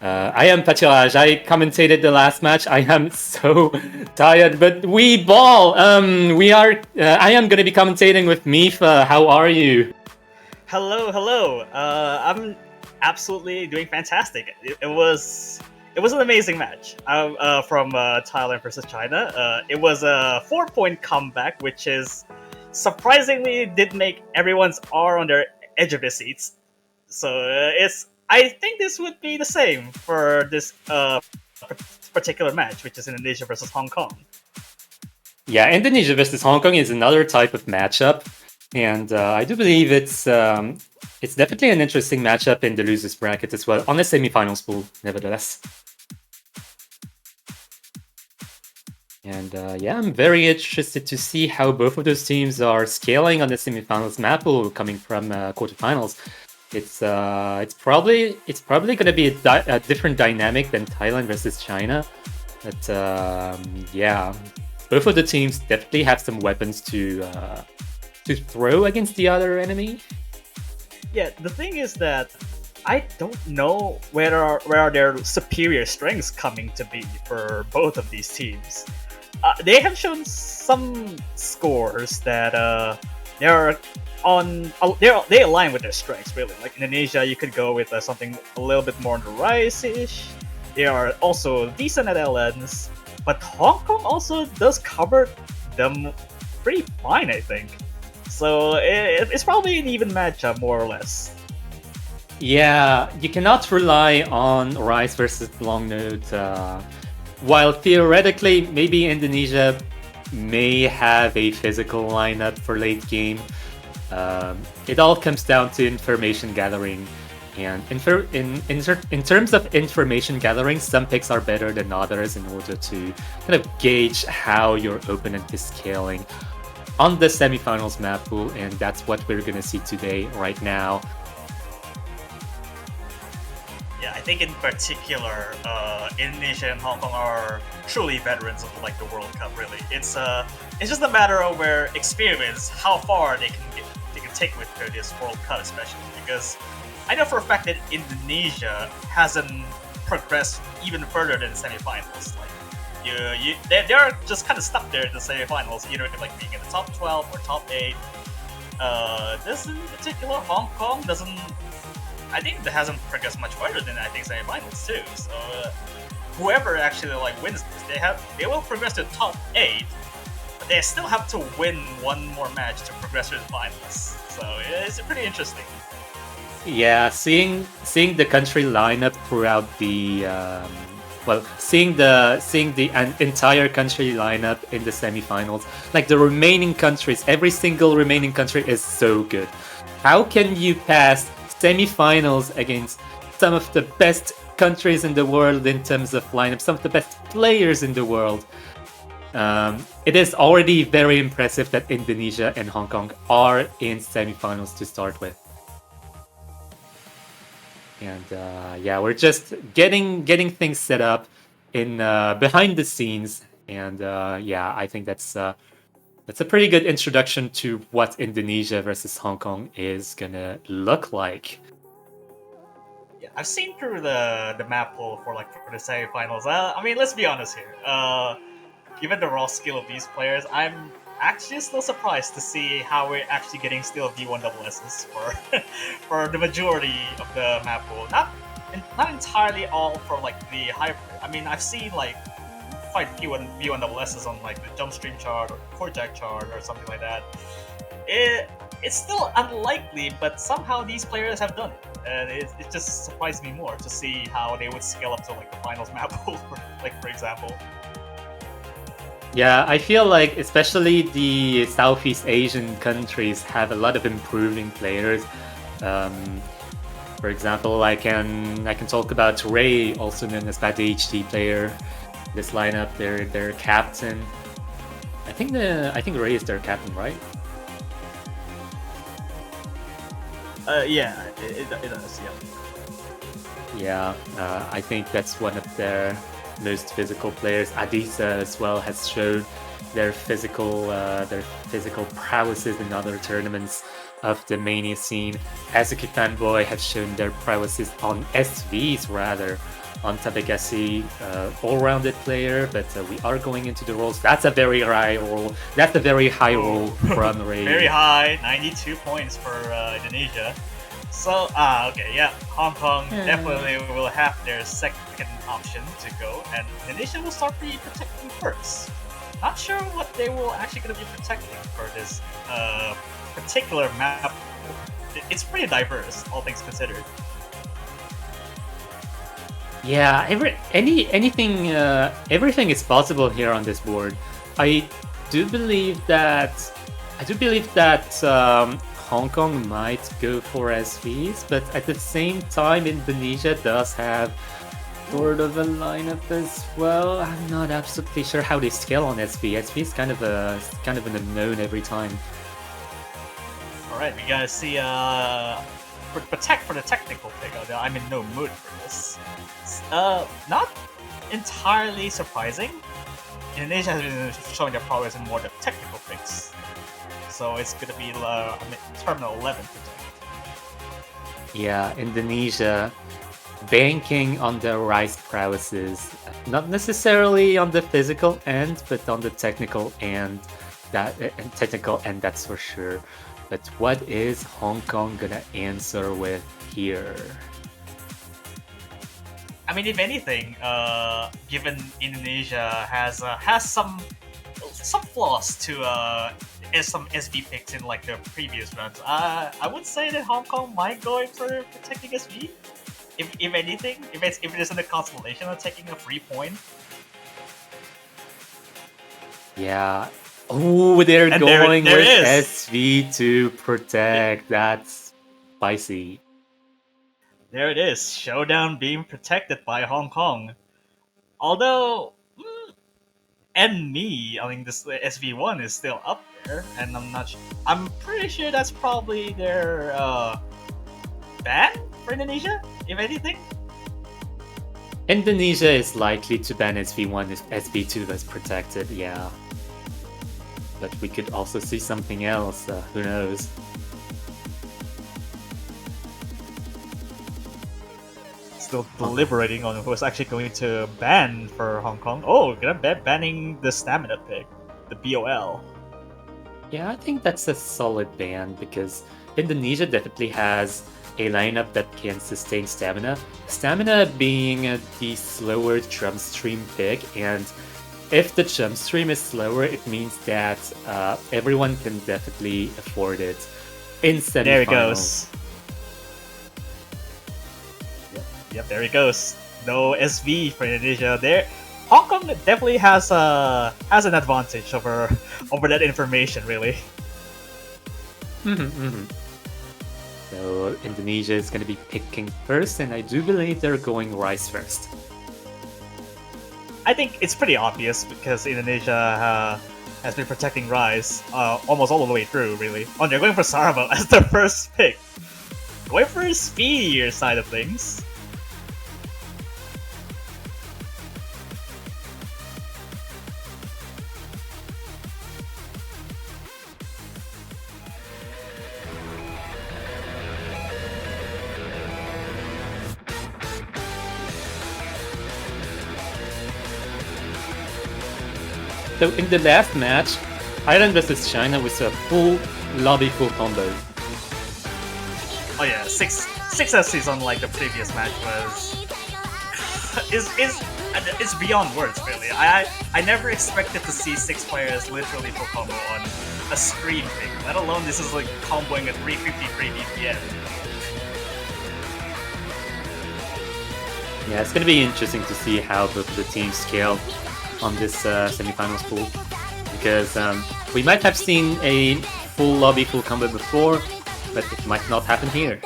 I am Patiraj. I commentated the last match. I am so tired, but we ball. We are. I am gonna be commentating with Mifa. How are you? Hello, hello. I'm absolutely doing fantastic. It was an amazing match from Thailand versus China. It was a 4 point comeback, which is surprisingly did make everyone's R on their edge of their seats. So it's. I think this would be the same for this particular match, which is Indonesia versus Hong Kong. Yeah, Indonesia versus Hong Kong is another type of matchup, and I do believe it's definitely an interesting matchup in the losers bracket as well on the semifinals pool. Nevertheless. And yeah, I'm very interested to see how both of those teams are scaling on the semifinals map pool coming from quarterfinals. It's probably going to be a different dynamic than Thailand versus China, but yeah, both of the teams definitely have some weapons to throw against the other enemy. Yeah, the thing is that I don't know where are their superior strengths coming to be for both of these teams. They have shown some scores that they're they align with their strengths really. Like Indonesia, you could go with something a little bit more on the rise-ish. They are also decent at LNs, but Hong Kong also does cover them pretty fine, I think. So it's probably an even matchup, more or less. Yeah, you cannot rely on Rise versus Longnote. While theoretically, maybe Indonesia may have a physical lineup for late game, it all comes down to information gathering. And in terms of information gathering, some picks are better than others in order to kind of gauge how your opponent is scaling on the semifinals map pool, and that's what we're gonna see today, right now. Yeah, I think in particular, Indonesia and Hong Kong are truly veterans of like the World Cup. Really, it's just a matter of where experience, how far they can take with this World Cup, especially because I know for a fact that Indonesia hasn't progressed even further than semifinals. Like they're just kind of stuck there in the semifinals, either like being in the top 12 or top 8. This in particular, Hong Kong doesn't. I think that hasn't progressed much further than I think semifinals too. So whoever actually like wins this, they will progress to top 8, but they still have to win one more match to progress to the finals. So it's pretty interesting. Yeah, seeing the country lineup throughout the seeing the entire country lineup in the semifinals, like the remaining countries, every single remaining country is so good. How can you pass semifinals against some of the best countries in the world in terms of lineup, some of the best players in the world? It is already very impressive that Indonesia and Hong Kong are in semifinals to start with. And yeah, we're just getting things set up in behind the scenes, and yeah, I think that's a pretty good introduction to what Indonesia versus Hong Kong is gonna look like. Yeah, I've seen through the map pool for the semifinals. I mean, let's be honest here. Given the raw skill of these players, I'm actually still surprised to see how we're actually getting still V1 double S's for for the majority of the map pool. Not entirely all for like the high. I mean, I've seen like quite few V1 double S's on like the jump stream chart or core jack chart or something like that. It's still unlikely, but somehow these players have done it. And it just surprised me more to see how they would scale up to like the finals map pool, for example. Yeah, I feel like especially the Southeast Asian countries have a lot of improving players. For example, I can talk about Ray, also known as Bad HD player. This lineup, their captain. I think Ray is their captain, right? Yeah, it does. Yeah. Yeah, I think that's one of their most physical players. Adisa as well has showed their physical prowesses in other tournaments. of the Mania scene. Azuki Fanboy have shown their prowesses on SVs rather. On Tabegasi, all-rounded player, but we are going into the rolls. That's a very high roll. That's a very high roll from Ray. Very high, 92 points for Indonesia. So, okay, yeah, Hong Kong definitely will have their second option to go, and Indonesia will start protecting first. Not sure what they will actually going to be protecting for this particular map. It's pretty diverse, all things considered. Yeah, anything, everything is possible here on this board. I do believe that Hong Kong might go for SVs, but at the same time, Indonesia does have sort of a lineup as well. I'm not absolutely sure how they scale on SV. SV is kind of an unknown every time. All right, we gotta see protect for the technical pick. I'm in no mood for this. Not entirely surprising. Indonesia has been showing their progress in more the technical picks, so it's gonna be Terminal 11 protect. Yeah, Indonesia banking on their Rise prowesses, not necessarily on the physical end, but on the technical end. That's for sure. But what is Hong Kong gonna answer with here? I mean, if anything, given Indonesia has some flaws to some SV picks in like their previous runs, I would say that Hong Kong might go in for protecting SV. If anything, if it is in the constellation of taking a free point. Yeah. Oh, they're going with SV to protect. That's spicy. There it is. Showdown being protected by Hong Kong. Although, I mean, this SV1 is still up there, and I'm pretty sure that's probably their ban for Indonesia, if anything. Indonesia is likely to ban SV1 if SV2 is protected, yeah. But we could also see something else, who knows. Still deliberating on who's actually going to ban for Hong Kong. Oh, gonna banning the stamina pick, the BOL. Yeah, I think that's a solid ban because Indonesia definitely has a lineup that can sustain stamina. Stamina being the slower jump stream pick, and if the jump stream is slower, it means that everyone can definitely afford it in semifinals. There it goes. Yep, there it goes. No SV for Indonesia. There, Hong Kong definitely has an advantage over that information, really. So Indonesia is going to be picking first, and I do believe they're going Rise first. I think it's pretty obvious because Indonesia has been protecting Rise almost all the way through, really. Oh, they're going for Saramo as their first pick. Going for a speedier side of things. So in the last match, Ireland versus China was a full lobby, full combo. Oh yeah, six SCs on like the previous match was is beyond words, really. I never expected to see 6 players literally full combo on a screen thing, let alone this is like comboing at 353 BPM. Yeah, it's going to be interesting to see how both the teams scale on this semifinals pool, because we might have seen a full lobby, full combo before, but it might not happen here.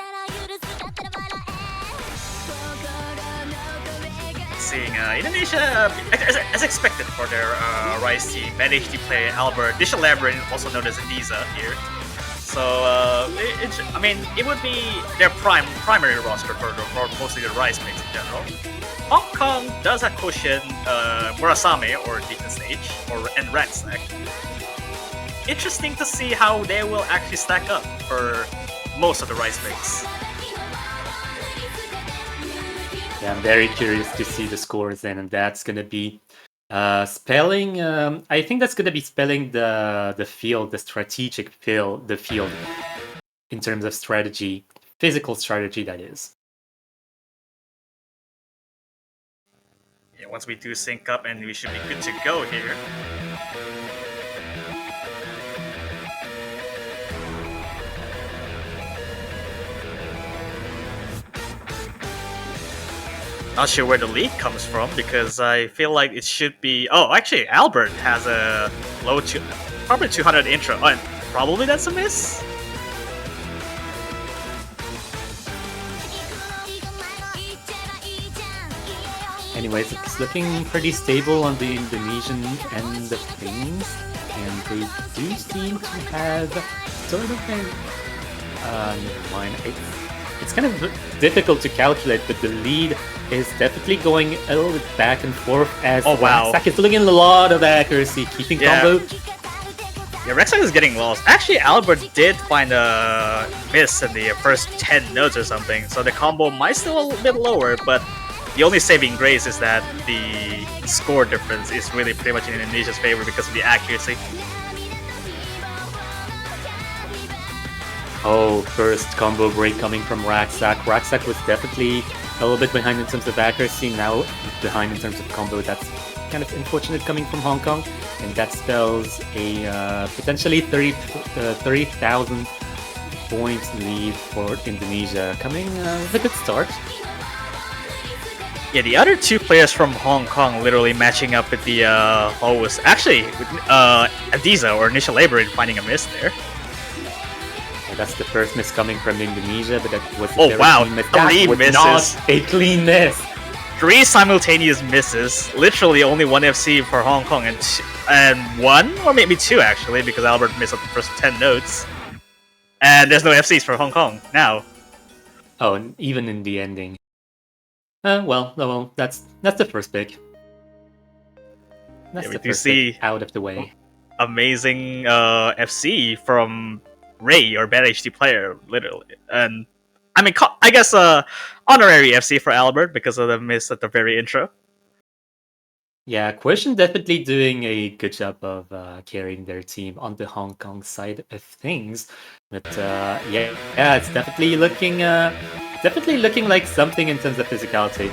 Seeing Indonesia, as expected for their Rise team, Bad HD player Albert, Digital Labyrinth, also known as Indiza here. So, I mean, it would be their primary roster for mostly the Rise picks in general. Hong Kong does have cushion Murasame or Deacon Stage and Ransack. interesting to see how they will actually stack up for most of the rice picks. Yeah, I'm very curious to see the scores then, and that's gonna be spelling. I think that's gonna be spelling the field, the strategic field, the field in terms of strategy, physical strategy. That is. Yeah, once we do sync up, and we should be good to go here. Not sure where the lead comes from because I feel like it should be. Oh, actually, Albert has a low probably 200 intro. Oh, and probably that's a miss. Anyways, it's looking pretty stable on the Indonesian end of things, and they do seem to have sort of a never mind. It's kind of difficult to calculate, but the lead is definitely going a little bit back and forth as Rexac is looking a lot of accuracy, keeping combo. Yeah, Rexac is getting lost. Actually, Albert did find a miss in the first 10 notes or something, so the combo might still a bit lower, but the only saving grace is that the score difference is really pretty much in Indonesia's favor because of the accuracy. Oh, first combo break coming from Rexac. Rexac was definitely a little bit behind in terms of accuracy, now behind in terms of combo. That's kind of unfortunate coming from Hong Kong, and that spells a potentially 30,000 points lead for Indonesia, coming with a good start. Yeah, the other two players from Hong Kong literally matching up with the was actually Adiza or Initial Labor in finding a miss there. Yeah, that's the first miss coming from Indonesia, but that was a clean miss. That was not a clean miss. 3 simultaneous misses, literally only 1 FC for Hong Kong, and 1 or maybe 2 actually, because Albert missed up the first 10 notes, and there's no FCs for Hong Kong now. Oh, and even in the ending. Well, that's the first pick. That's the first pick out of the way. Amazing FC from Ray, or bad HD player, literally, and I mean, I guess honorary FC for Albert because of the miss at the very intro. Yeah, Question definitely doing a good job of carrying their team on the Hong Kong side of things, but yeah, it's definitely looking like something in terms of physicality.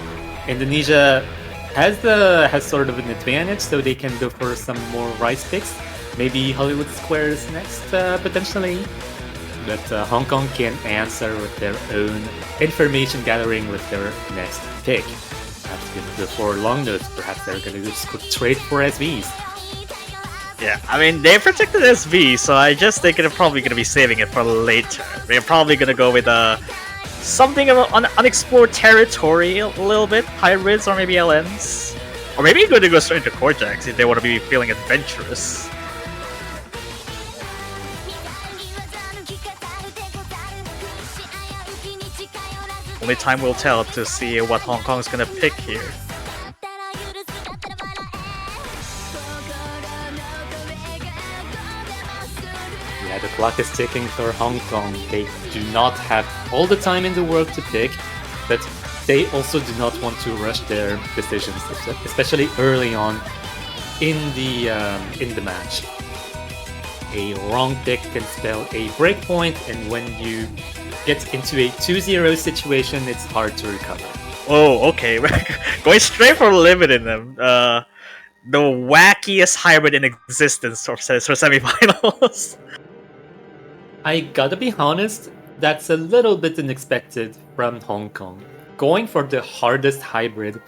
Indonesia has sort of an advantage, so they can go for some more rice picks. Maybe Hollywood Squares next, potentially. But Hong Kong can answer with their own information gathering with their next pick. Perhaps going to go for long notes. Perhaps they're going to just trade for SVs. Yeah, I mean, they protected SV, so I just think they're probably going to be saving it for later. They're probably going to go with something of an unexplored territory a little bit, hybrids or maybe LNs. Or maybe going to go straight into Cortex if they want to be feeling adventurous. Only time will tell to see what Hong Kong is gonna pick here. Yeah, the clock is ticking for Hong Kong. They do not have all the time in the world to pick, but they also do not want to rush their decisions, especially early on in the match. A wrong pick can spell a breakpoint, and when you get into a 2-0 situation, it's hard to recover. Oh, okay. Going straight for limiting them. The wackiest hybrid in existence for semifinals. I gotta be honest, that's a little bit unexpected from Hong Kong. Going for the hardest hybrid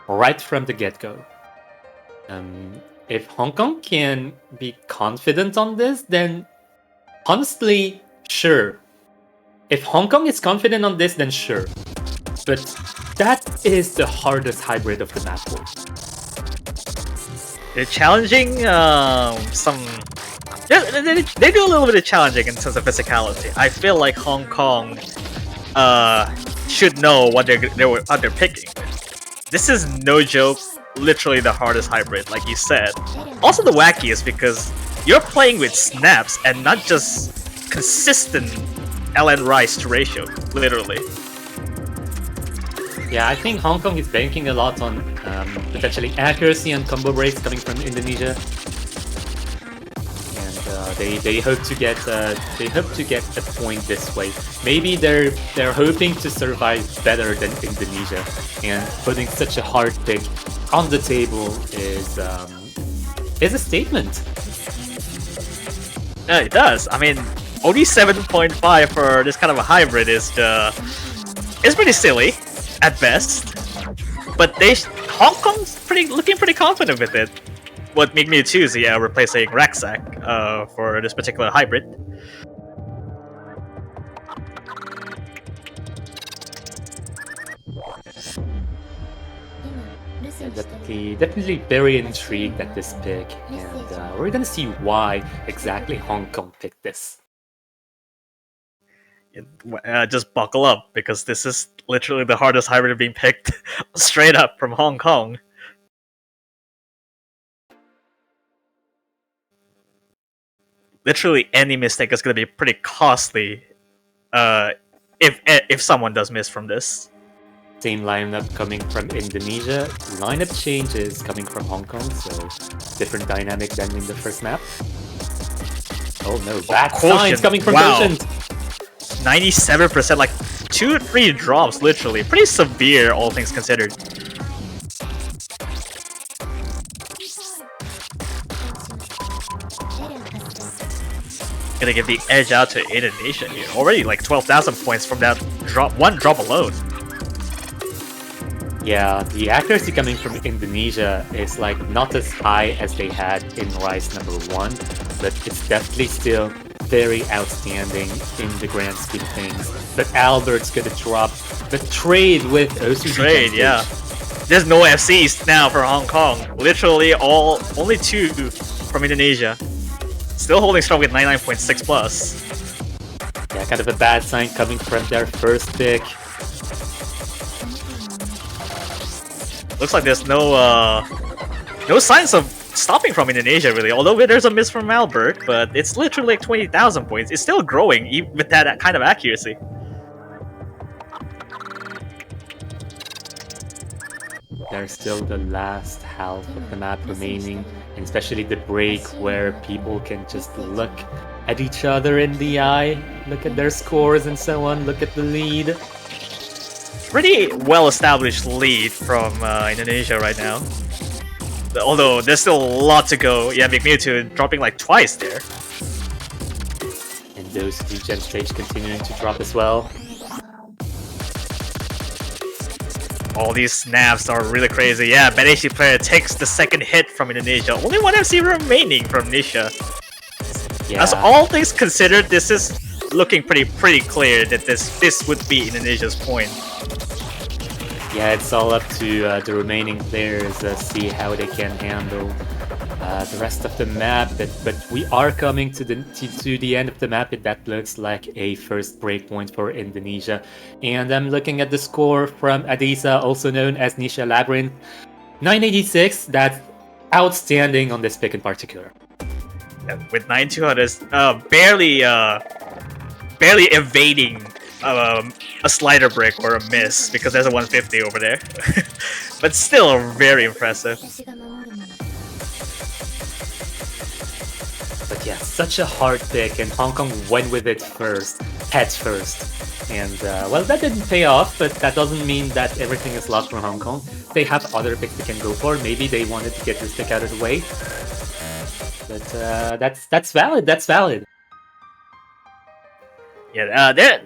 right from the get-go. If Hong Kong can be confident on this, then honestly, sure. If Hong Kong is confident on this, then sure. But that is the hardest hybrid of the map board. They're challenging some... They do a little bit of challenging in terms of physicality. I feel like Hong Kong should know what they're picking. This is no joke, literally the hardest hybrid, like you said. Also the wackiest because you're playing with snaps and not just consistent LN Rice to ratio, literally. Yeah, I think Hong Kong is banking a lot on potentially accuracy and combo breaks coming from Indonesia, and they hope to get a point this way. Maybe they're hoping to survive better than Indonesia, and putting such a hard pick on the table is a statement. Yeah, it does. I mean, only 7.5 for this kind of a hybrid is pretty silly at best. But Hong Kong's looking pretty confident with it. What made me choose replacing Raksak for this particular hybrid. Definitely very intrigued at this pick, and we're gonna see why exactly Hong Kong picked this. Just buckle up, because this is literally the hardest hybrid being picked straight up from Hong Kong. Literally any mistake is going to be pretty costly if someone does miss from this. Same lineup coming from Indonesia, lineup changes coming from Hong Kong, so different dynamic than in the first map. Oh no, bad signs coming from Quotient! 97%, like 2-3 drops, literally. Pretty severe, all things considered. Gonna give the edge out to Indonesia here. Already like 12,000 points from that one drop alone. Yeah, the accuracy coming from Indonesia is like not as high as they had in Rise #1, but it's definitely still very outstanding in the grand scheme of things. But Albert's gonna drop the trade with OSU. Trade, yeah. There's no FCs now for Hong Kong. Literally only 2 from Indonesia. Still holding strong with 99.6 plus. Yeah, kind of a bad sign coming from their first pick. Looks like there's no signs of stopping from Indonesia, really. Although there's a miss from Albert, but it's literally like 20,000 points. It's still growing, even with that kind of accuracy. There's still the last half of the map remaining, and especially the break where people can just look at each other in the eye, look at their scores and so on, look at the lead. Pretty well-established lead from Indonesia right now. Although there's still a lot to go. Yeah, Mewtwo dropping like twice there. And those 2 gem stage continuing to drop as well. All these snaps are really crazy. Yeah, Benishi player takes the second hit from Indonesia. Only 1 FC remaining from Nisha. Yeah. As all things considered, this is looking pretty clear that this would be Indonesia's point. Yeah, it's all up to the remaining players, see how they can handle the rest of the map. But we are coming to the end of the map. That looks like a first breakpoint for Indonesia. And I'm looking at the score from Adisa, also known as Nisha Labyrinth. 986, that's outstanding on this pick in particular. Yeah, with 9200s, barely evading a slider break or a miss, because there's a 150 over there. But still very impressive. But yeah, such a hard pick, and Hong Kong went with it first, heads first. And well, that didn't pay off, but that doesn't mean that everything is lost for Hong Kong. They have other picks they can go for. Maybe they wanted to get this pick out of the way. But that's valid, that's valid. Yeah, they're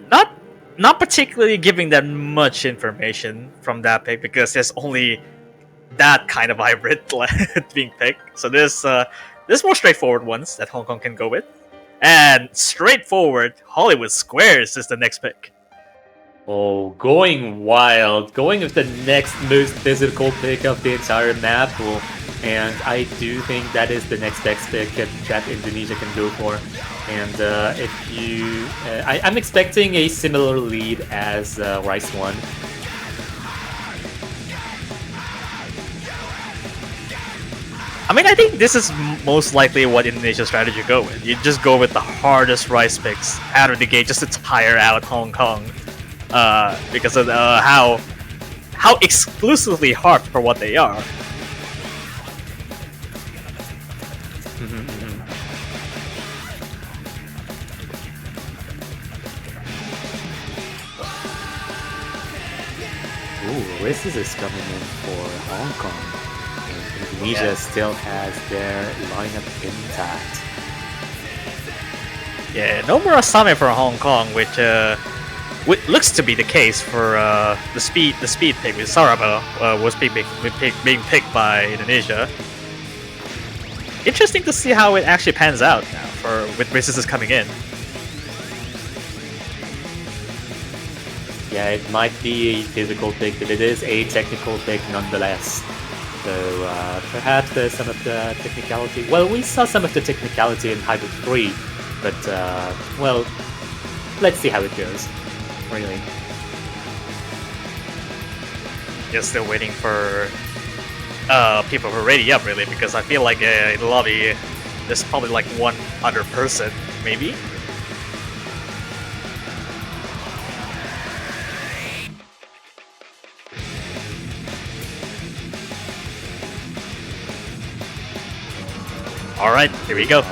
not particularly giving them much information from that pick, because there's only that kind of hybrid being picked. So there's more straightforward ones that Hong Kong can go with. And straightforward, Hollywood Squares is the next pick. Oh, going wild. Going with the next most physical pick of the entire map. And I do think that is the next best pick that Indonesia can go for. And I'm expecting a similar lead as Rice 1. I mean, I think this is most likely what Indonesia's strategy go with. You just go with the hardest rice picks out of the gate just to tire out Hong Kong, because of how exclusively hard for what they are. Ooh, Rises is coming in for Hong Kong. And Indonesia still has their lineup intact. Yeah, no more Asame for Hong Kong, which looks to be the case for the speed pick with Saraba was being picked by Indonesia. Interesting to see how it actually pans out now with Rises coming in. Yeah, it might be a physical pick, but it is a technical pick nonetheless. So perhaps some of the technicality... Well, we saw some of the technicality in Hybrid 3, but, well, let's see how it goes, really. Just still waiting for people who are ready up, really, because I feel like in the lobby, there's probably like one other person, maybe? Alright, here we go.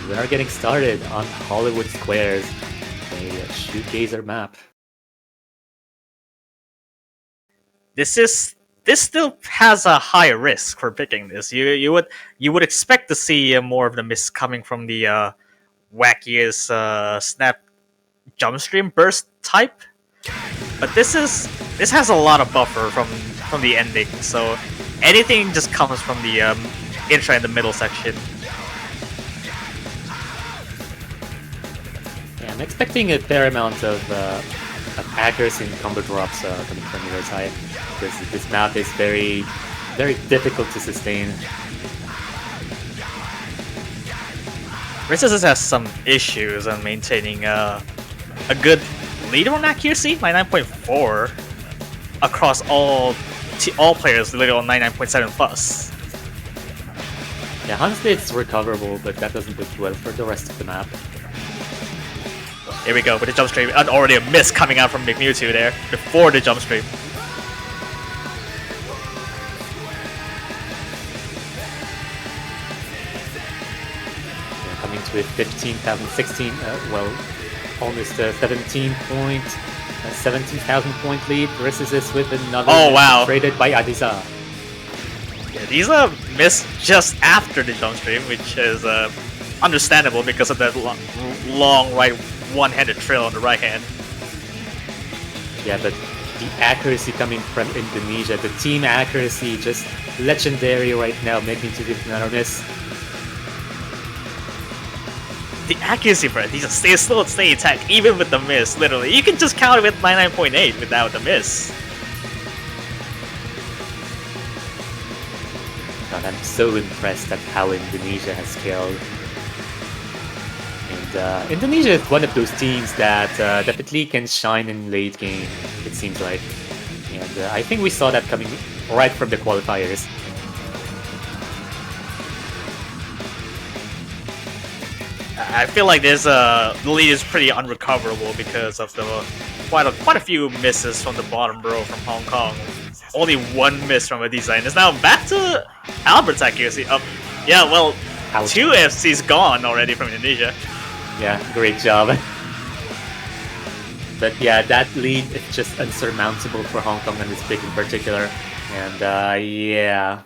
We are getting started on Hollywood Squares, a shootgazer map. This still has a high risk for picking this. You would expect to see more of the miss coming from the wackiest snap jump stream burst type, but this has a lot of buffer from the ending, so anything just comes from the intro in the middle section. Yeah, I'm expecting a fair amount of accuracy and combo drops coming from your side, because this map is very, very difficult to sustain. Rises has some issues on maintaining a good lead on accuracy, 99.4 across all players, literally on 99.7 plus. Yeah, honestly it's recoverable, but that doesn't look well for the rest of the map. Here we go with the jump stream, and already a miss coming out from McMewtwo there before the jump stream. Yeah, coming to a 15,016, well, almost a 17,000 point lead. Versus is with another traded by Adiza. Yeah, these missed just after the jump stream, which is understandable because of that long right one-handed trail on the right hand. Yeah, but the accuracy coming from Indonesia, the team accuracy, just legendary right now, making to give another miss. The accuracy for it, these still stay intact even with the miss. Literally, you can just count it with 99.8 without the miss. God, I'm so impressed at how Indonesia has scaled. And Indonesia is one of those teams that definitely can shine in late game, it seems like. And I think we saw that coming right from the qualifiers. I feel like the lead is pretty unrecoverable because of the quite a few misses from the bottom row from Hong Kong. Only one miss from a design. It's now back to Albert's accuracy. Yeah, well, Ouch. 2 FC's gone already from Indonesia. Yeah, great job. But yeah, that lead is just unsurmountable for Hong Kong on this pick in particular. And yeah,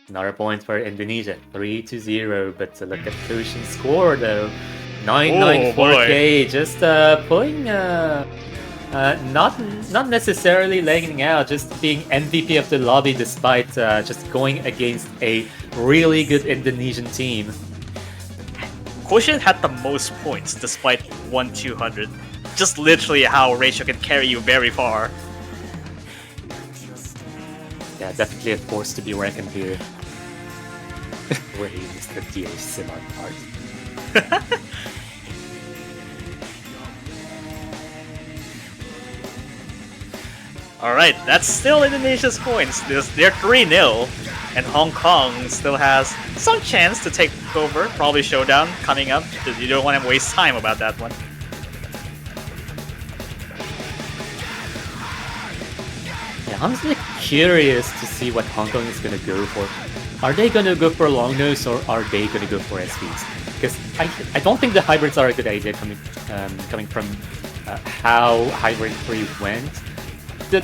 another point for Indonesia, 3-0. But look at Kushin's score though, 994k, just pulling, not necessarily laying out, just being MVP of the lobby despite just going against a really good Indonesian team. Kushin had the most points despite 1-200. Just literally how ratio can carry you very far. Yeah, definitely a force to be reckoned here. Ray is the dear Simon part. Alright, that's still Indonesia's points. They're 3-0, and Hong Kong still has some chance to take over. Probably showdown coming up. You don't want to waste time about that one. Yeah, I'm just curious to see what Hong Kong is gonna go for. Are they gonna go for long nose or are they gonna go for SVs? Because I don't think the hybrids are a good idea coming from how Hybrid 3 went. The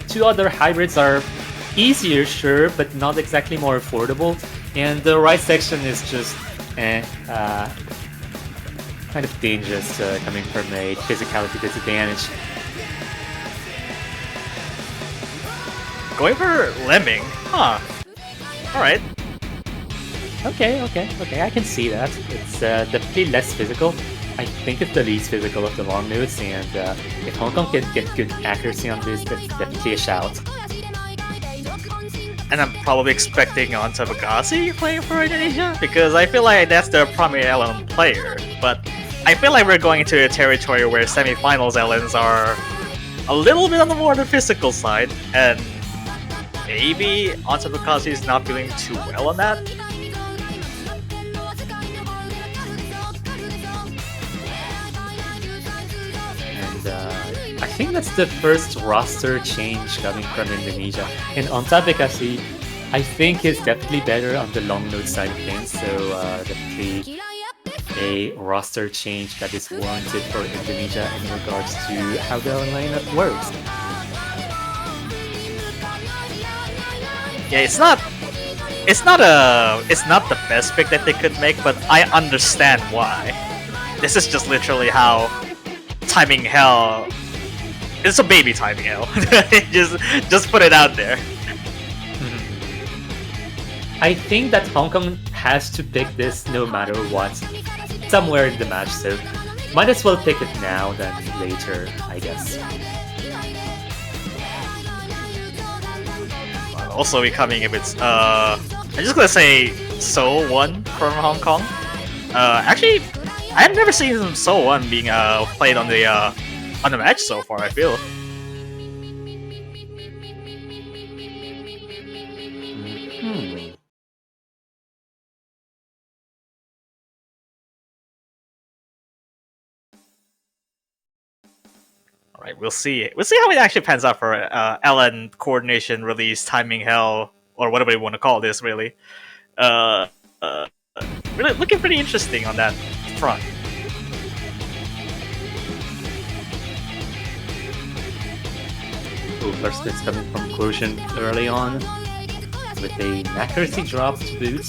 two other hybrids are easier, sure, but not exactly more affordable. And the right section is just kind of dangerous coming from a physicality disadvantage. Going for Lemming, huh? Alright. Okay, I can see that. It's definitely less physical. I think it's the least physical of the long nodes, and if Hong Kong can get good accuracy on this, that's definitely a shout. And I'm probably expecting on Tabagasi playing for Indonesia, because I feel like that's their primary LN player. But I feel like we're going into a territory where semifinals LNs are a little bit on the more the physical side, and maybe on Tabagasi is not feeling too well on that. I think that's the first roster change coming from Indonesia. And on Tabekasi, I think is definitely better on the long node side of things, so definitely a roster change that is warranted for Indonesia in regards to how the lineup works. Yeah, it's not the best pick that they could make, but I understand why. This is just literally how timing hell. It's a baby timing hell. just put it out there. I think that Hong Kong has to pick this no matter what, somewhere in the match, so might as well pick it now than later, I guess. Also becoming a bit, I'm just gonna say So 1 from Hong Kong. Actually, I've never seen So 1 being played on the match so far, I feel. Alright, we'll see. We'll see how it actually pans out for LN coordination, release, timing hell, or whatever you want to call this, really. Really looking pretty interesting on that front. Ooh, first it's coming from Quotient early on, with a accuracy drop to boot.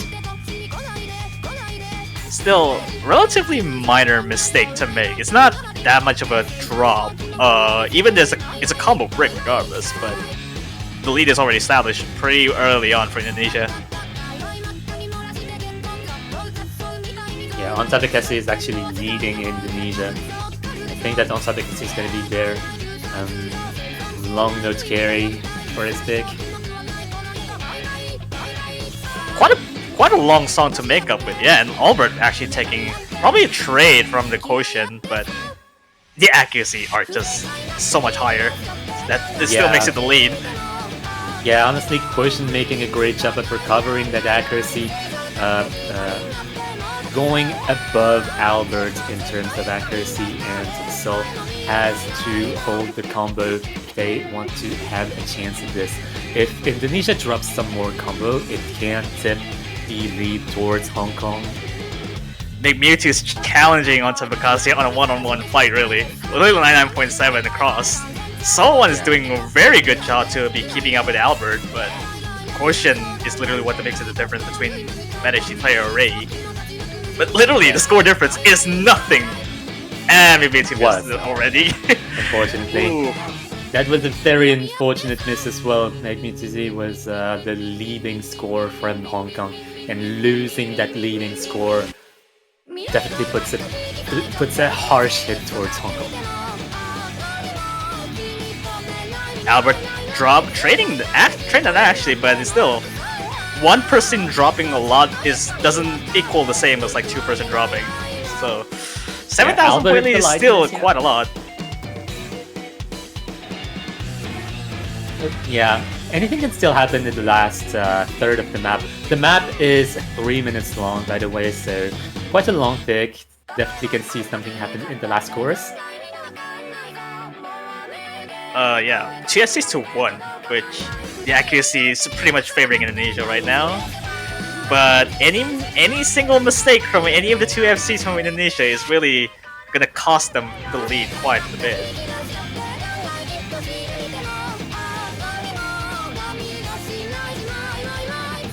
Still, relatively minor mistake to make. It's not that much of a drop. Even it's a combo brick regardless, but the lead is already established pretty early on for Indonesia. Yeah, Ontabekasi is actually leading Indonesia. I think that Ontabekasi is going to be their long node carry for his pick. Quite a long song to make up with, yeah, and Albert actually taking probably a trade from the Quotient, but the accuracy are just so much higher. That this still makes it the lead. Yeah, honestly, Quotient making a great job at recovering that accuracy, going above Albert in terms of accuracy, and so has to hold the combo. They want to have a chance at this. If Indonesia drops some more combo, it can tip the lead towards Hong Kong. Big Mewtwo is challenging on Tabakasi on a one-on-one fight, really. Literally 99.7 across. Someone is doing a very good job to be keeping up with Albert, but Quotient is literally what makes it the difference between Medici player or Ray. But literally, the score difference is nothing. And we missed it already. Unfortunately. Ooh. That was a very unfortunate miss as well. Magnifici was the leading score from Hong Kong, and losing that leading score definitely puts a harsh hit towards Hong Kong. Albert trading that actually, but it's still one person dropping a lot doesn't equal the same as like 2-person dropping. So 7,000 point lead is still quite a lot. Yeah, anything can still happen in the last third of the map. The map is 3 minutes long, by the way, so quite a long pick. Definitely can see something happen in the last course. Yeah, 2 FCs to 1, which the accuracy is pretty much favoring Indonesia right now. But any single mistake from any of the 2 FCs from Indonesia is really gonna cost them the lead quite a bit.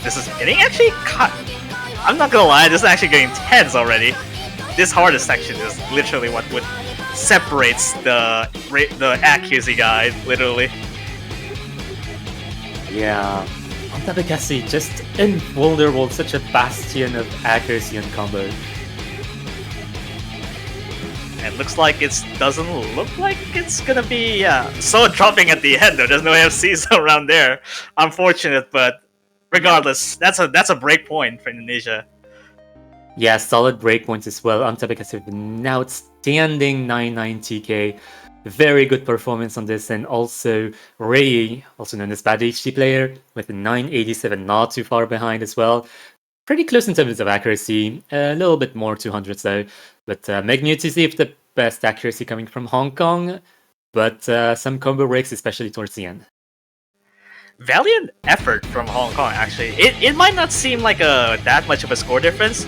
This is getting actually cut. I'm not gonna lie, this is actually getting tense already. This hardest section is literally what would separates the accuracy guide, literally. Yeah, Antabekasi just invulnerable, such a bastion of accuracy and combo. And looks like it doesn't look like it's gonna be so dropping at the end though. There's no FCs around there. Unfortunate, but regardless, that's a break point for Indonesia. Yeah, solid breakpoints as well. Antabekasi with an outstanding 990k. Very good performance on this, and also Ray, also known as Bad HD player, with a 987, not too far behind as well. Pretty close in terms of accuracy, a little bit more 200s though. But Magnetic if the best accuracy coming from Hong Kong, but some combo breaks, especially towards the end. Valiant effort from Hong Kong, actually. It might not seem like that much of a score difference,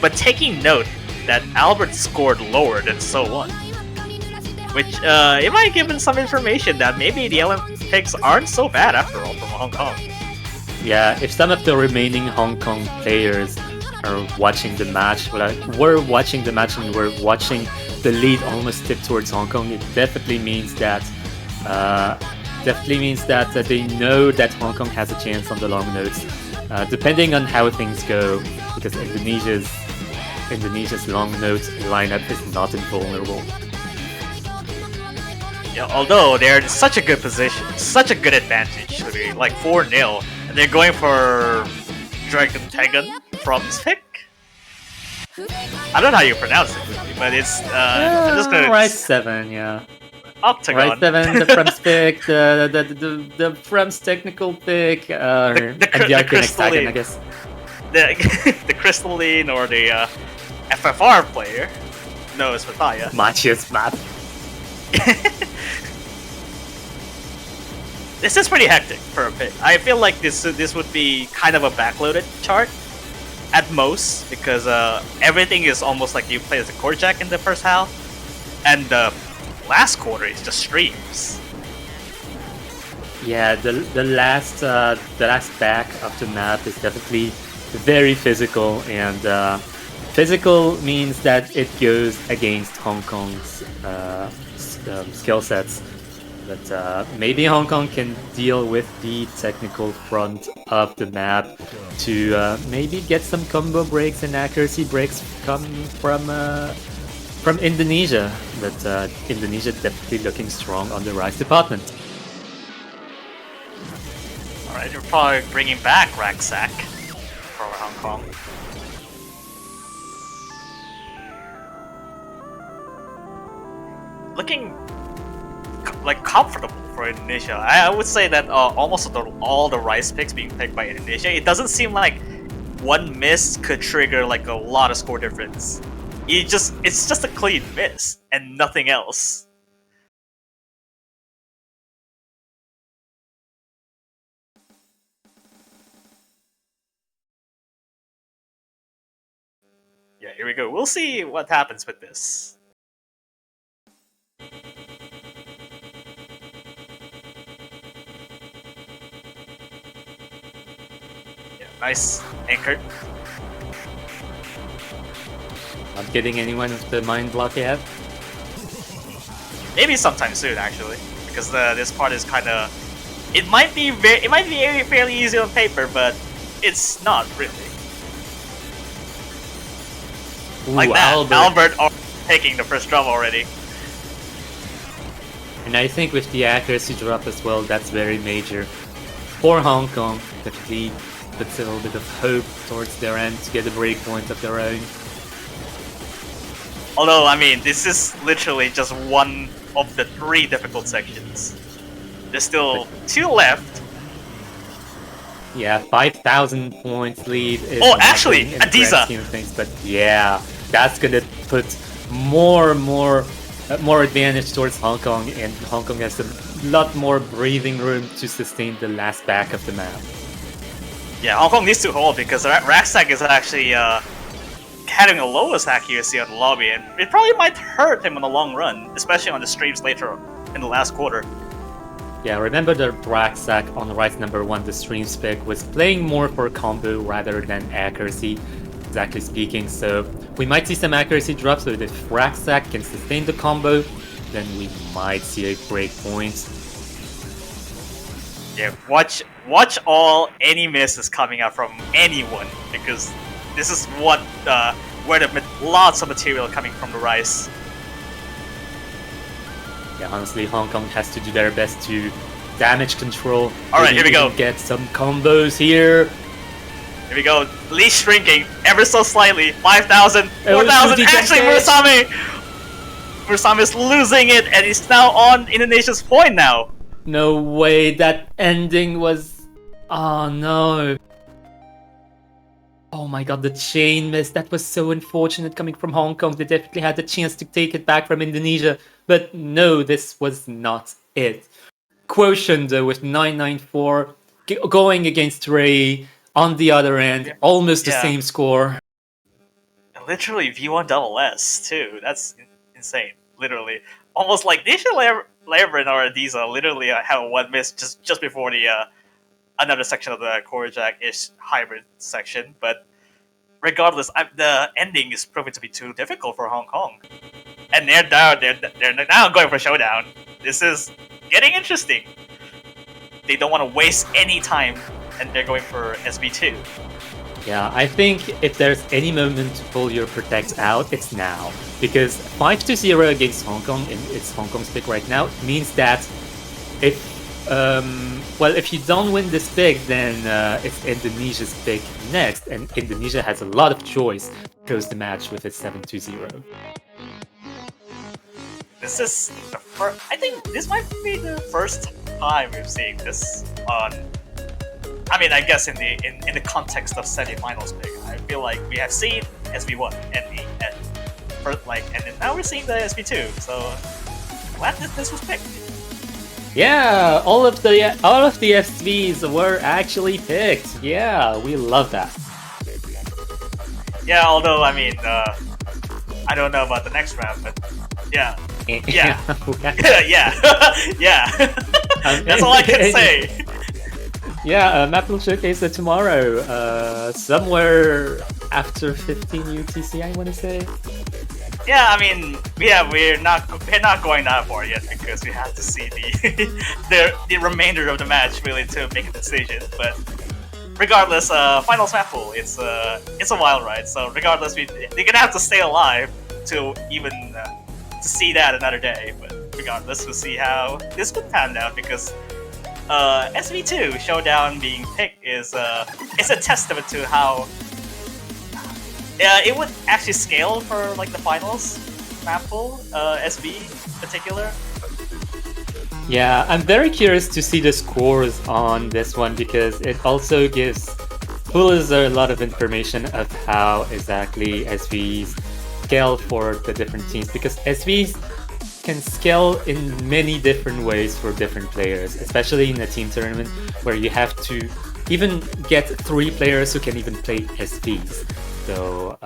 but taking note that Albert scored lower than So Won, which it might give him some information that maybe the Olympics aren't so bad after all from Hong Kong. Yeah, if some of the remaining Hong Kong players are watching the match, we're watching the match and we're watching the lead almost tip towards Hong Kong, it definitely means that they know that Hong Kong has a chance on the long notes, depending on how things go, because Indonesia's long note lineup is not invulnerable. Yeah, although they're in such a good position, such a good advantage to be like 4-0, and they're going for Dragon Tegan from his pick. I don't know how you pronounce it, really, but it's I'm just gonna Right 7, yeah. Octagon. Right 7, the Frem's pick, the Frem's technical pick, and the Arcane Hexagon, I guess. The Crystalline or the FFR player. No, it's Mataya. Machia's map. This is pretty hectic for a pick. I feel like this would be kind of a backloaded chart at most, because everything is almost like you play as a core jack in the first half, and the last quarter is just streams. Yeah, the last back of the map is definitely very physical, and physical means that it goes against Hong Kong's skill sets. But maybe Hong Kong can deal with the technical front of the map to maybe get some combo breaks and accuracy breaks coming from Indonesia. But Indonesia definitely looking strong on the rise department. Alright, you're probably bringing back Raksak for Hong Kong. Looking like comfortable for Indonesia. I would say that almost all the rice picks being picked by Indonesia, it doesn't seem like one miss could trigger like a lot of score difference. It's just a clean miss and nothing else. Yeah, here we go. We'll see what happens with this. Nice anchor. Not getting anyone with the mind block yet. Maybe sometime soon, actually, because this part is kind of. It might be fairly easy on paper, but it's not really. Ooh, like that, Albert taking the first drum already. And I think with the accuracy drop as well, that's very major for Hong Kong. Definitely puts a little bit of hope towards their end to get a breakpoint of their own. Although, I mean, this is literally just one of the 3 difficult sections. There's still 2 left. Yeah, 5,000 points lead is Oh, actually, nothing in the grand Adiza. scheme of things, but yeah, that's gonna put more advantage towards Hong Kong, and Hong Kong has a lot more breathing room to sustain the last back of the map. Yeah, Hong Kong needs to hold because Raxac is actually having the lowest accuracy on the lobby, and it probably might hurt him in the long run, especially on the streams later in the last quarter. Yeah, remember the Raxac on Rise number 1, the stream spec, was playing more for combo rather than accuracy, exactly speaking, so we might see some accuracy drops, so if Raxac can sustain the combo, then we might see a break point. Yeah, watch any misses coming out from anyone, because this is what where lots of material coming from the Rise. Yeah, honestly, Hong Kong has to do their best to damage control. Alright, here we go. Get some combos here. Here we go. Lee shrinking ever so slightly. 5,000, 4,000. Actually, Mursame is losing it, and he's now on Indonesia's point now. No way, that ending was... Oh no. Oh my god, the chain miss. That was so unfortunate coming from Hong Kong. They definitely had the chance to take it back from Indonesia. But no, this was not it. Quotient though with 994 going against Ray on the other end. Almost the same score. Literally V1 double S too. That's insane. Literally. Almost like Nisha Levrin or Adiza literally have one miss just before the another section of the Korajak-ish hybrid section, but regardless, the ending is proving to be too difficult for Hong Kong, and they're now going for showdown. This is getting interesting. They don't want to waste any time, and they're going for SB2. Yeah, I think if there's any moment to pull your protect out, it's now, because 5-0 against Hong Kong, and it's Hong Kong's pick right now, means that if you don't win this pick, then it's Indonesia's pick next, and Indonesia has a lot of choice to close the match with its 7-0. This is the first. I think this might be the first time we've seen this on. I mean, I guess in the context of semifinals pick, I feel like we have seen SB1 and then now we're seeing the SB2. So glad that this was picked. Yeah, all of the SVs were actually picked. Yeah, we love that. Yeah, although I mean, I don't know about the next round, but yeah. Yeah. That's all I can say. Yeah, map will showcase it tomorrow, somewhere after 15 UTC, I want to say. Yeah, I mean, we're not going that far yet because we have to see the remainder of the match really to make a decision. But regardless, finals map pool, it's a wild ride. So regardless, they're gonna have to stay alive to even to see that another day. But regardless, we'll see how this could pan out because SV2 Showdown being picked is it's a testament to how it would actually scale for like the finals map pool, SV in particular. Yeah, I'm very curious to see the scores on this one because it also gives pullers a lot of information of how exactly SVs scale for the different teams, because SVs can scale in many different ways for different players, especially in a team tournament where you have to even get 3 players who can even play SVs. So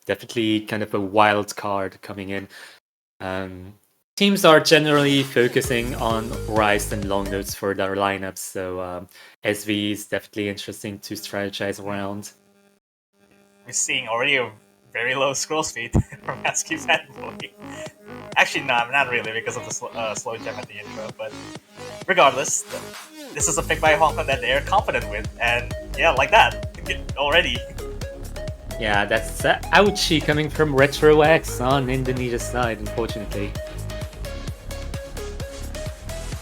definitely kind of a wild card coming in. Teams are generally focusing on Rise and long notes for their lineups, so SV is definitely interesting to strategize around. We're seeing already a very low scroll speed from Askew Fanboy. Actually, no, not really because of the slow gem at the intro, but regardless, this is a pick by Hong Kong that they're confident with, and yeah, like that, already. Yeah, that's ouchie coming from Retro X on Indonesia's side, unfortunately.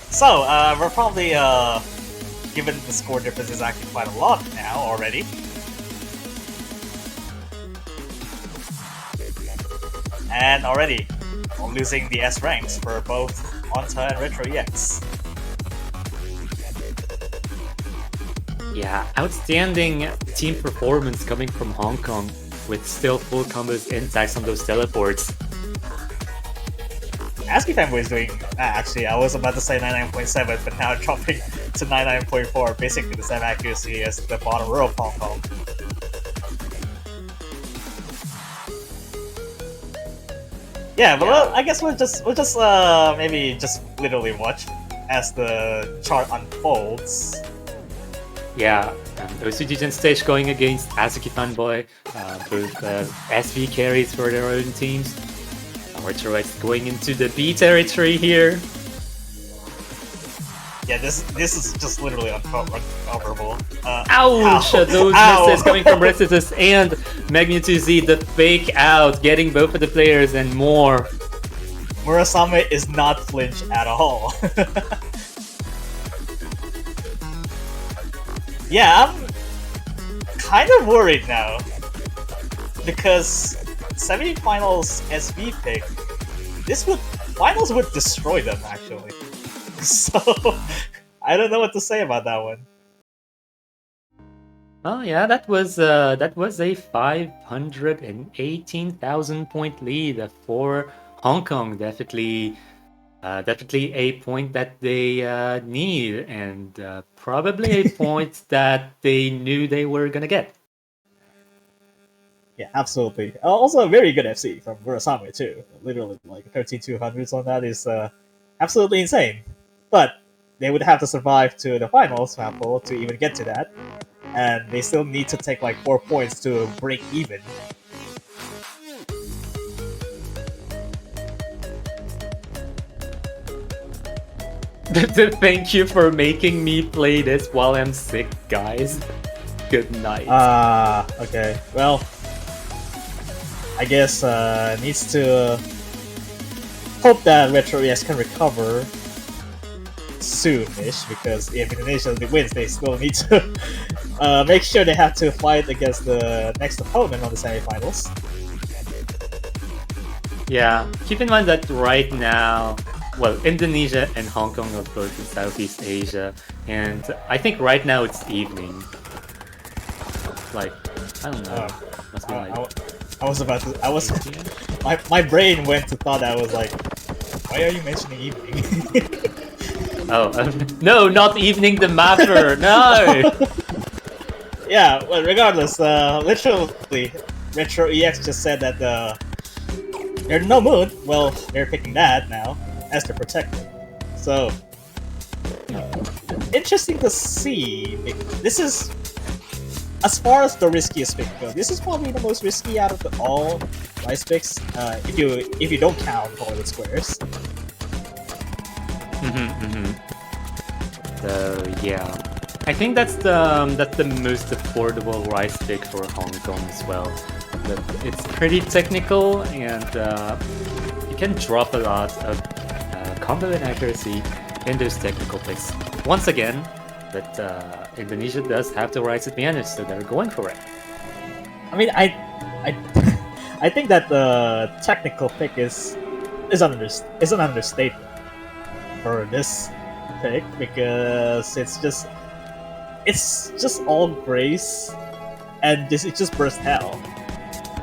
So, we're probably, given the score difference is actually quite a lot now already. And already, losing the S ranks for both Onta and Retro EX. Yeah, outstanding team performance coming from Hong Kong with still full combos intact on those teleports. ASCII Fanboy is doing. Actually, I was about to say 99.7, but now dropping to 99.4, basically the same accuracy as the bottom row of Hong Kong. Yeah, but Yeah. I guess we'll just maybe just literally watch as the chart unfolds. Yeah, OSU Gen stage going against Azuki Fanboy, both SV carries for their own teams. Archerite going into the B territory here. Yeah, this is just literally uncoverable. Ouch! Ow. Those Ow. misses coming from Resitus and Magni2Z, the fake out, getting both of the players and more. Murasame is not flinch at all. Yeah, I'm kind of worried now. Because semifinals SV pick, finals would destroy them actually. So I don't know what to say about that one. Oh yeah, that was a 518,000 point lead for Hong Kong. Definitely a point that they need, and probably a point that they knew they were gonna get. Yeah, absolutely. Also, a very good FC from Murasame too. Literally, like 13,200s on that is absolutely insane. But they would have to survive to the finals, Apple, to even get to that, and they still need to take like 4 points to break even. Thank you for making me play this while I'm sick, guys. Good night. Okay. Well, I guess needs to hope that Retro ES can recover soon-ish, because if Indonesia wins, they still need to make sure they have to fight against the next opponent on the semifinals. Yeah, keep in mind that right now, well, Indonesia and Hong Kong are both in Southeast Asia, and I think right now it's evening. Like, I don't know. Must be like. I was about to. My brain went to thought I was like, why are you mentioning evening? Oh, no, not evening the mapper. No. Yeah, well, regardless, literally, Retro EX just said that there's no moon. Well, they're picking that now as their protector. So, interesting to see. This is, as far as the riskiest pick goes, this is probably the most risky out of all rice picks. If you don't count Hollywood Squares. So yeah, I think that's the most affordable rice pick for Hong Kong as well. But it's pretty technical, and you can drop a lot of combo and accuracy in those technical picks. Once again, but Indonesia does have the rice advantage, so they're going for it. I mean, I think that the technical pick is an understatement for this pick, because it's just all grace, and it's just burst hell.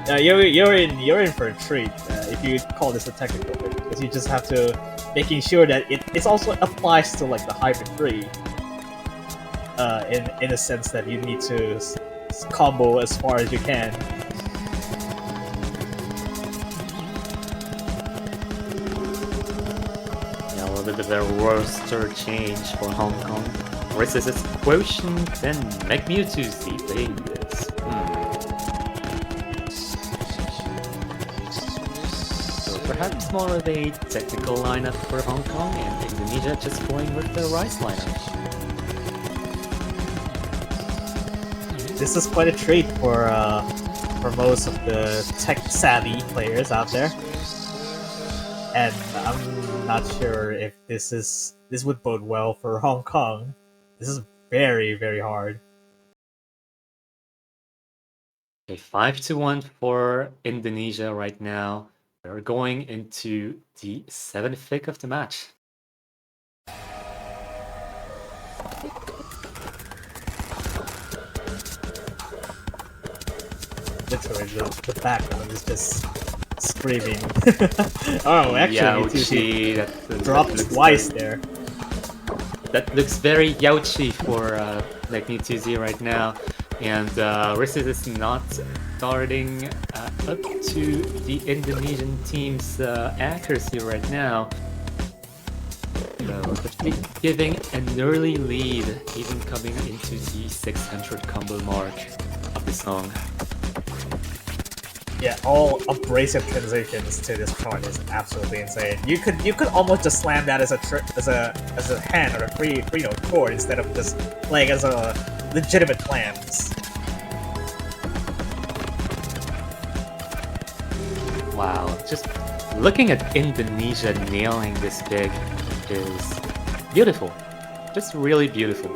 You're in for a treat if you call this a technical pick, because you just have to making sure that it also applies to like the hybrid 3. In a sense that you need to combo as far as you can. Yeah, a little bit of a roster change for Hong Kong. Versus its Quotient and Magni2Z playing this. So perhaps more of a technical lineup for Hong Kong, and Indonesia just going with the rice lineup. This is quite a treat for most of the tech-savvy players out there, and I'm not sure if this would bode well for Hong Kong. This is very, very hard. Okay, 5-1 for Indonesia right now. They're going into the 7th pick of the match. literally the background is just screaming. Oh, actually, Yauchi, dropped looks twice very, there. that looks very Yauchi for Magnituzi right now. And Risses is not starting up to the Indonesian team's accuracy right now. So definitely giving an early lead, even coming into the 600 combo mark of the song. Yeah, all abrasive transitions to this chart is absolutely insane. You could almost just slam that as a hand or a free note chord instead of just playing as a legitimate clams. Wow, just looking at Indonesia nailing this big is beautiful. Just really beautiful.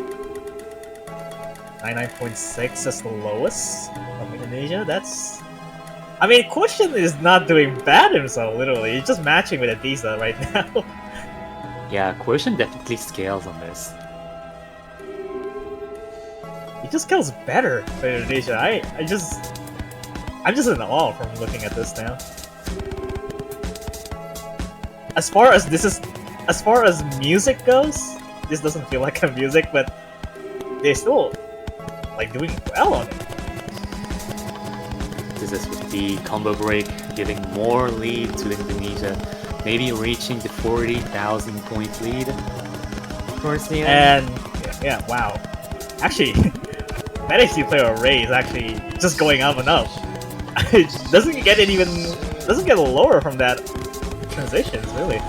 99.6 is the lowest from Indonesia. That's... I mean, Question is not doing bad himself, literally. He's just matching with Adiza right now. Yeah, Quotient definitely scales on this. He just kills better than Indonesia. I'm just in awe from looking at this now. As far as music goes, this doesn't feel like a music, but they're still like doing well on it. This is with the combo break, giving more lead to Indonesia, maybe reaching the 40,000 point lead towards the end. And yeah, wow. Actually, Medici player Ray is actually just going up and up. It doesn't get lower from that transitions, really.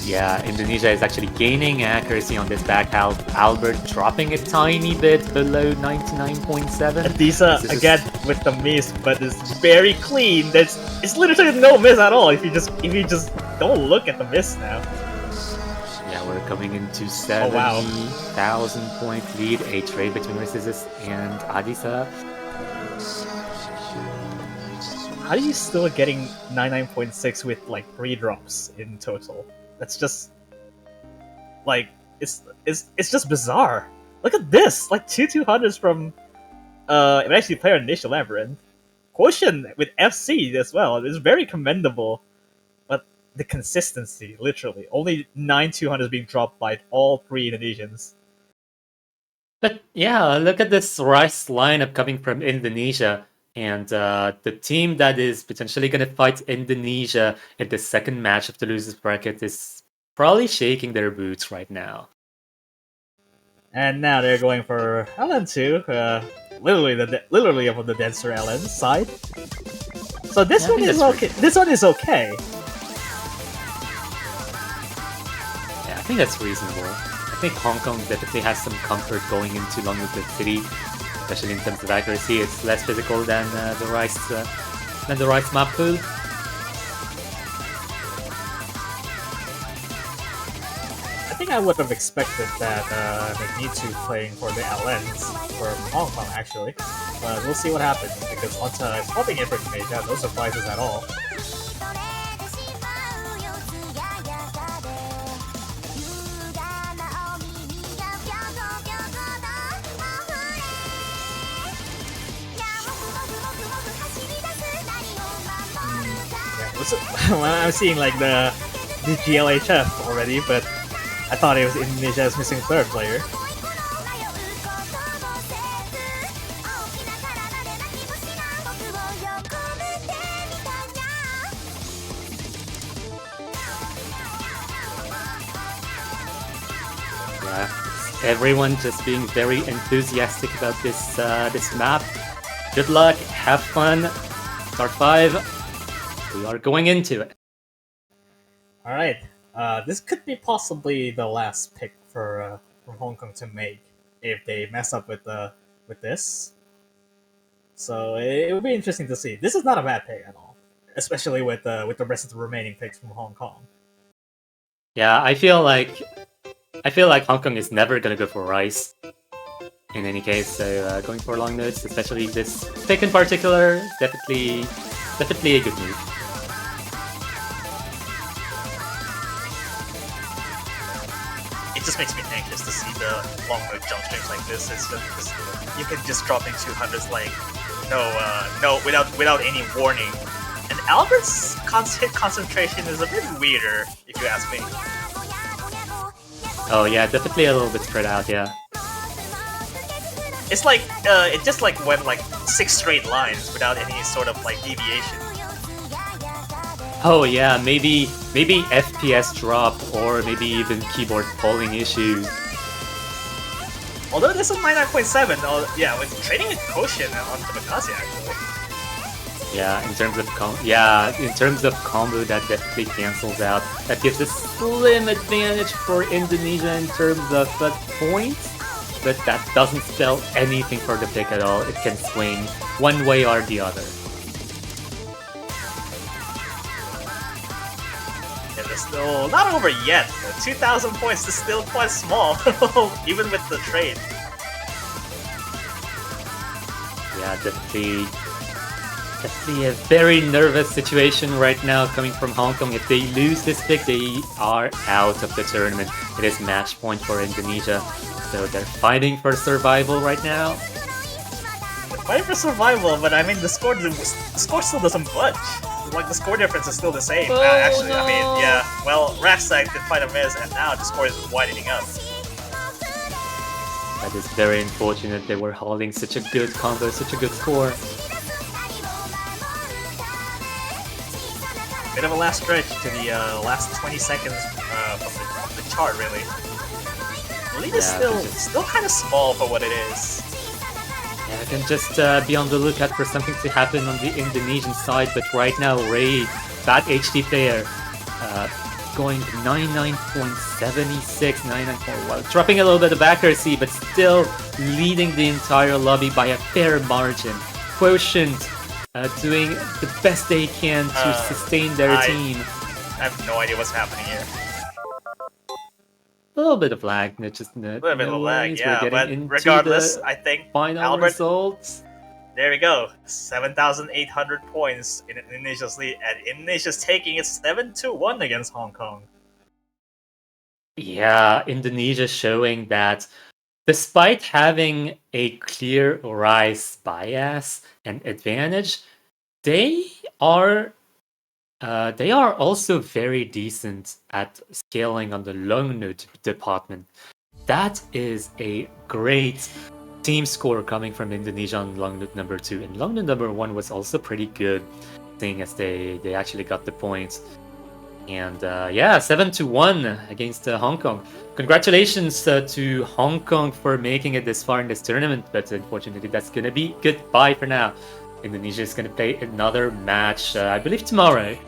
Yeah, Indonesia is actually gaining accuracy on this back half. Albert dropping a tiny bit below 99.7. Adiza again with the miss, but it's very clean. It's literally no miss at all if you just don't look at the miss now. Yeah, we're coming into 70,000 point lead, a trade between Resistance and Adisa. How are you still getting 99.6 with like 3 drops in total? That's just like it's just bizarre. Look at this, like 200s from it actually player initial Labyrinth. Quotient with FC as well is very commendable, but the consistency, literally, only 9 200s being dropped by all 3 Indonesians. But yeah, look at this Rice lineup coming from Indonesia. And the team that is potentially going to fight Indonesia in the second match of the losers bracket is probably shaking their boots right now. And now they're going for LN2, literally on the denser LN side. So this one is okay. This one is okay. Yeah, I think that's reasonable. I think Hong Kong definitely has some comfort going into Longwood City. Especially in terms of accuracy, it's less physical than the Rice map pool. I think I would have expected that Magneto playing for the LNs for Hong Kong actually, but we'll see what happens because Onta is swapping it for Indonesia, no surprises at all. Well, I'm seeing like the GLHF already, but I thought it was Indonesia's missing third player. Yeah, everyone just being very enthusiastic about this this map. Good luck, have fun. Start 5. We are going into it. Alright, this could be possibly the last pick for from Hong Kong to make if they mess up with this. So it will be interesting to see. This is not a bad pick at all, especially with the rest of the remaining picks from Hong Kong. Yeah, I feel like Hong Kong is never gonna go for Rice. In any case, so going for long notes, especially this pick in particular, definitely a good move. It just makes me anxious to see the long mode jump streams like this. It's just you can just drop in 200s like no, without any warning. And Albert's hit concentration is a bit weirder, if you ask me. Oh yeah, definitely a little bit spread out. Yeah. It's like it just like went like 6 straight lines without any sort of like deviation. Oh yeah, maybe FPS drop or maybe even keyboard polling issues. Although this is 99.7, yeah, with trading with quotient on Kamikaze actually. Yeah, in terms of combo, that definitely cancels out. That gives a slim advantage for Indonesia in terms of points, but that doesn't spell anything for the pick at all. It can swing one way or the other. And it's still not over yet. 2,000 points is still quite small, even with the trade. Yeah, definitely a very nervous situation right now coming from Hong Kong. If they lose this pick, they are out of the tournament. It is match point for Indonesia, so they're fighting for survival right now. They're fighting for survival, but I mean the score still doesn't budge. Like the score difference is still the same. Oh, actually, no. I mean, yeah. Well, Rackside did fight a miss, and now the score is widening up. That is very unfortunate. They were holding such a good combo, such a good score. Bit of a last stretch to the last 20 seconds from the chart, really. The lead is still kind of small for what it is. Yeah, I can just be on the lookout for something to happen on the Indonesian side, but right now Ray, that HD player, going 99.76, 99.1, dropping a little bit of accuracy, but still leading the entire lobby by a fair margin. Quotient doing the best they can to sustain their team. I have no idea what's happening here. A little bit of lag, just a little bit of lag, yeah, We're but getting regardless, into I think final Albert, results. there we go, 7,800 points in Indonesia's lead, and Indonesia's taking it 7-1 against Hong Kong. Yeah, Indonesia showing that despite having a clear rise bias and advantage, they are also very decent at scaling on the long node department. That is a great team score coming from Indonesia on long node number 2, and long node number 1 was also pretty good, seeing as they actually got the points. And yeah, 7-1 against Hong Kong. Congratulations to Hong Kong for making it this far in this tournament, but unfortunately that's gonna be goodbye for now. Indonesia is gonna play another match, I believe tomorrow.